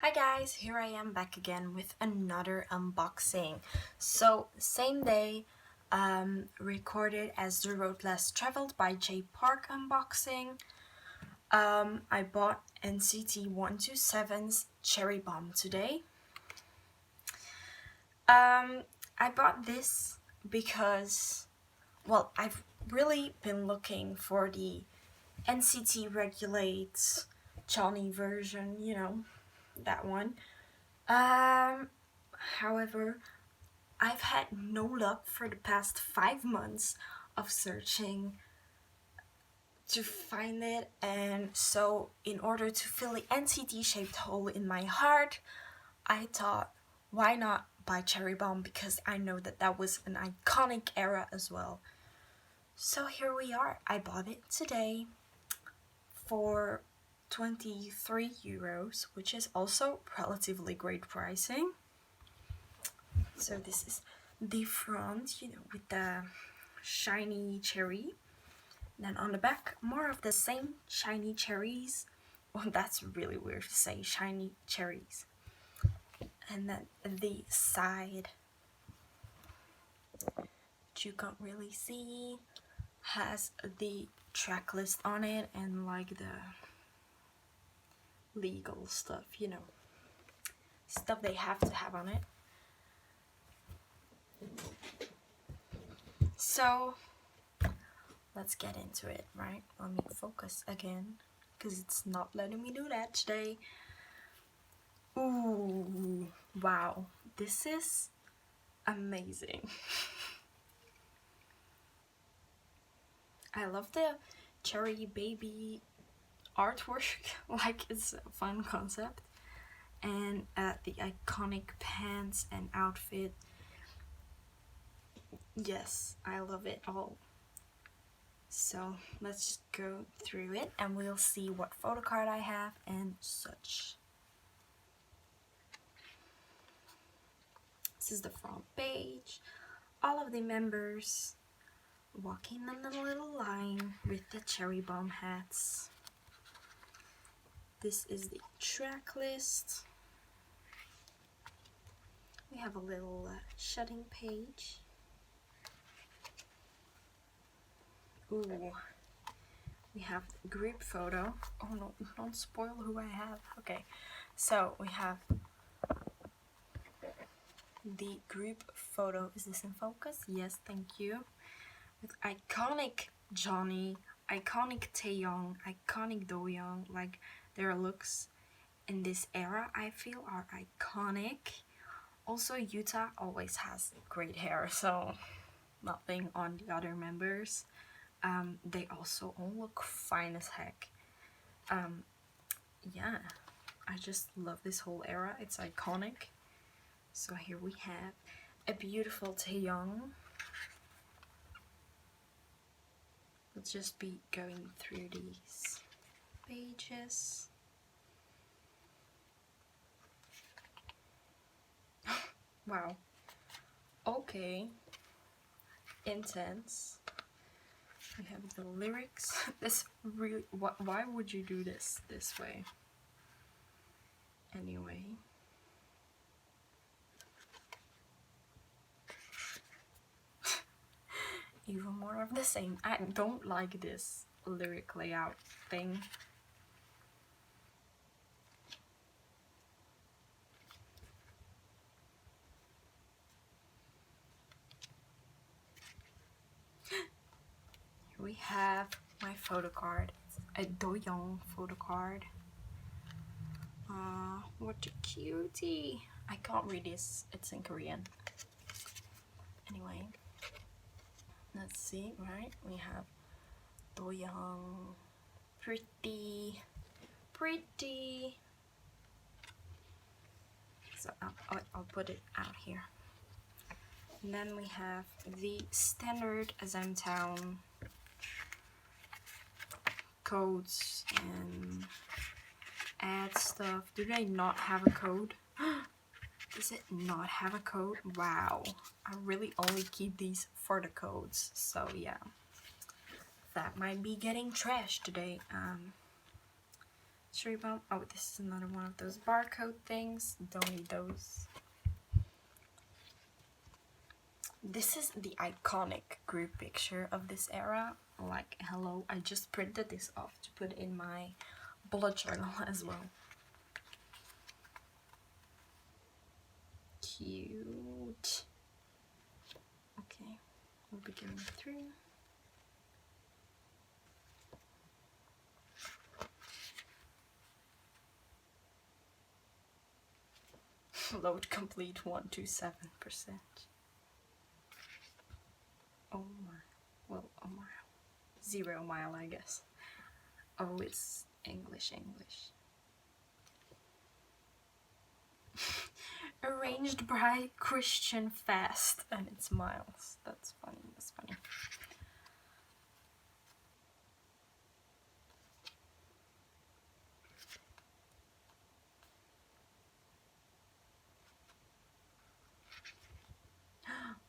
Hi guys, here I am back again with another unboxing. So same day, recorded as The Road Less Traveled by J Park unboxing. I bought NCT 127's Cherry Bomb today. I bought this because, well, I've really been looking for the NCT Regulates Johnny version, that one. However, I've had no luck for the past 5 months of searching to find it, and so in order to fill the NCT shaped hole in my heart, I thought, why not buy Cherry Bomb, because I know that was an iconic era as well. So here we are. I bought it today for 23 euros, which is also relatively great pricing. So this is the front, with the shiny cherry. Then on the back, more of the same shiny cherries. Well, that's really weird to say, shiny cherries. And then the side, which you can't really see, has the track list on it and like the legal stuff, stuff they have to have on it. So let's get into it, right? Let me focus again, because it's not letting me do that today. Ooh, wow, this is amazing. I love the cherry baby artwork, like it's a fun concept. And the iconic pants and outfit. Yes, I love it all. So let's go through it and we'll see what photo card I have and such. This is the front page. All of the members walking in a little line with the Cherry Bomb hats. This is the track list. We have a little shedding page. Ooh, we have group photo. Oh no, don't spoil who I have. Okay, so we have the group photo. Is this in focus? Yes, thank you. With iconic Johnny, iconic Taeyong, iconic Doyoung. Like, their looks in this era, I feel, are iconic. Also, Yuta always has great hair, so nothing on the other members. They also all look fine as heck. Yeah, I just love this whole era. It's iconic. So here we have a beautiful Taeyong. Let's just be going through these pages. Wow. Okay. Intense. We have the lyrics. This really, why would you do this way? Anyway. Even more of the same. I don't like this lyric layout thing. Here we have my photo card. It's a Doyoung photo card. What a cutie. I can't read this, it's in Korean. Anyway, let's see, right? We have Doyoung, pretty. So I'll put it out here. And then we have the standard Town codes and ad stuff. Do they not have a code? Does it not have a code? Wow, I really only keep these for the codes, so yeah, that might be getting trashed today. cherry bomb. Oh, this is another one of those barcode things. Don't need those. This is the iconic group picture of this era. Like, hello, I just printed this off to put in my bullet journal as well. Cute. Okay, we'll be going through. Load complete 127%. Oh my, well, oh my, 0 mile, I guess. Oh, it's English. Arranged by Christian Fast, and it's miles. That's funny.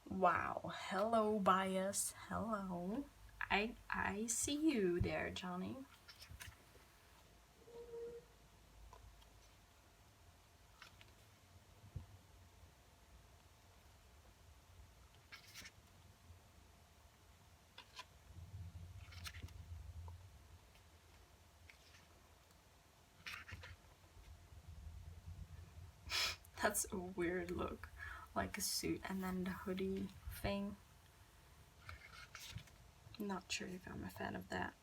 Wow. Hello, bias. Hello. I see you there, Johnny. That's a weird look. Like a suit and then the hoodie thing. Not sure if I'm a fan of that.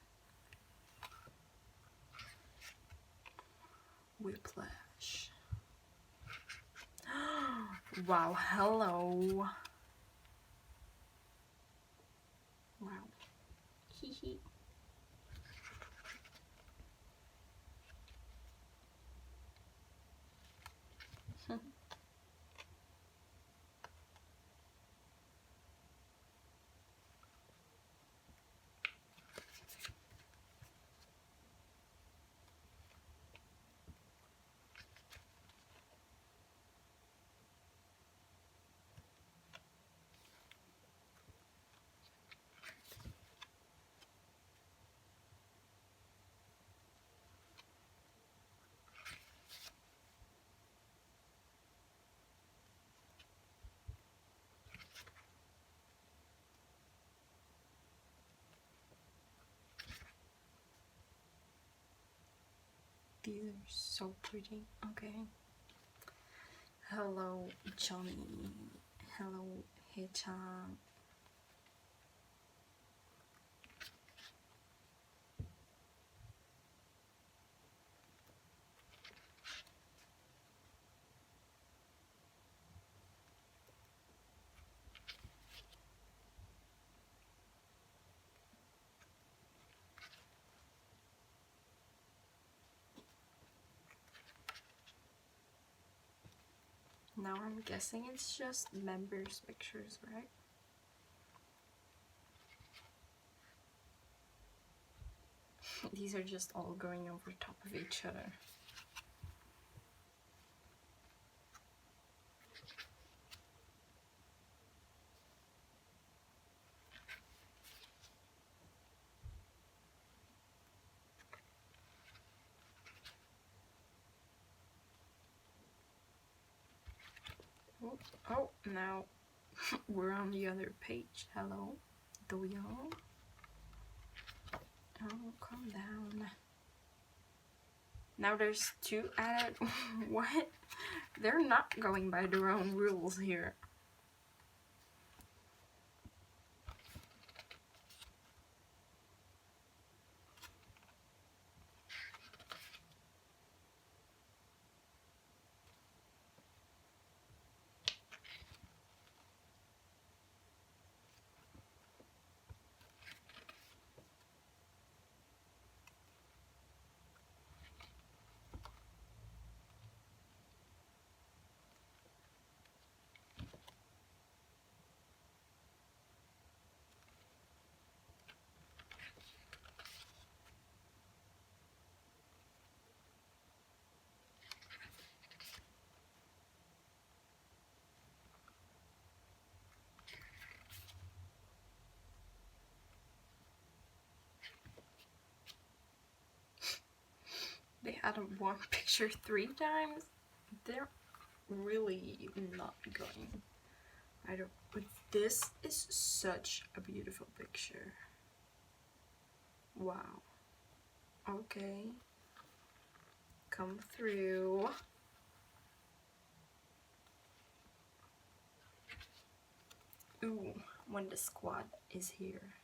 Whiplash. Wow, hello. Wow. Hee hee. These are so pretty. Okay. Hello, Johnny. Hello, Hee-chan. Now I'm guessing it's just members' pictures, right? These are just all going over top of each other. Oh, now we're on the other page. Hello, Do-young. Oh, calm down. Now there's 2 added. What? They're not going by their own rules here. had one picture 3 times, they're really not going. I don't, but this is such a beautiful picture. Wow. Okay. Come through. Ooh, when the squad is here.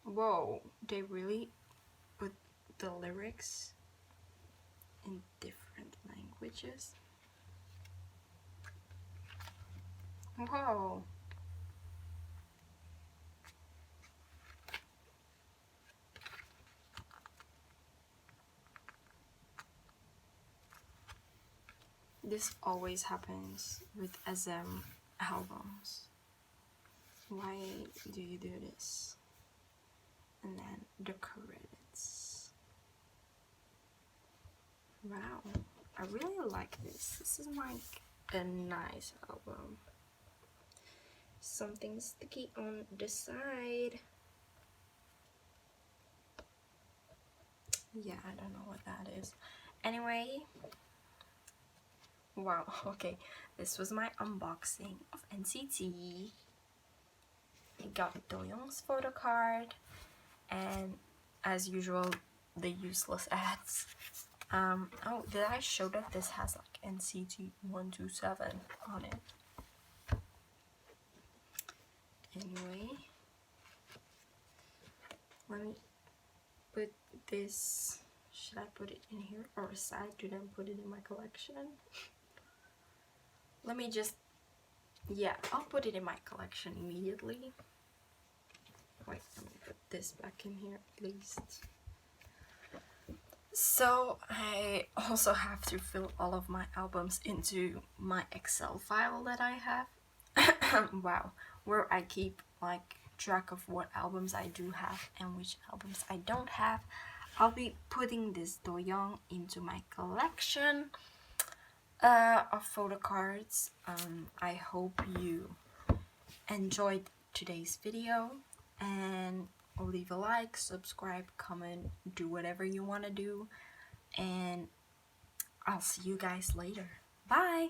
Whoa, they really put the lyrics in different languages. Whoa. This always happens with SM albums. Why do you do this? And then the credits. Wow, I really like this. This is like a nice album. Something sticky on the side. Yeah, I don't know what that is. Anyway, wow, okay. This was my unboxing of NCT. I got Doyoung's photo card, and as usual, the useless ads. Oh, did I show that this has like NCT 127 on it? Anyway, let me put this. Should I put it in here or aside to then put it in my collection? Let me just, yeah, I'll put it in my collection immediately. Wait, let me put this back in here at least. So I also have to fill all of my albums into my Excel file that I have. Wow, where I keep like track of what albums I do have and which albums I don't have. I'll be putting this Doyoung into my collection of photo cards. I hope you enjoyed today's video, and leave a like, subscribe, comment, do whatever you want to do, and I'll see you guys later. Bye!